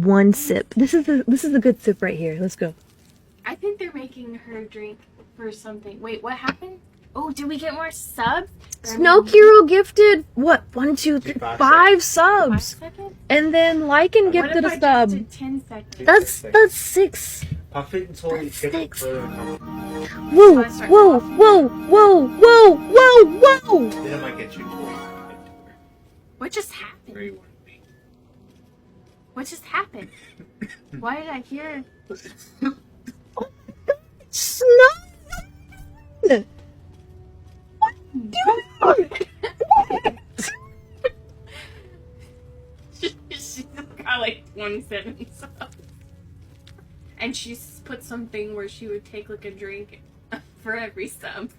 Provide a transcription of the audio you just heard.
One sip. This is a good sip right here. Let's go. I think they're making her drink for something. Wait, what happened? Oh, did we get more subs? Snowkiro gifted what? 1, 2, 3, 5 subs. 5 seconds? And then Lycan gifted a What if I sub. just did 10 seconds? That's 6. Puffin told me to get further. Whoa, whoa, whoa, whoa, whoa, whoa, whoa! Then I might get you What just happened? where you want to be. What just happened? Why did I hear? Snow! What are you doing? She's got like 27 subs. And she's put something where she would take like a drink for every sub.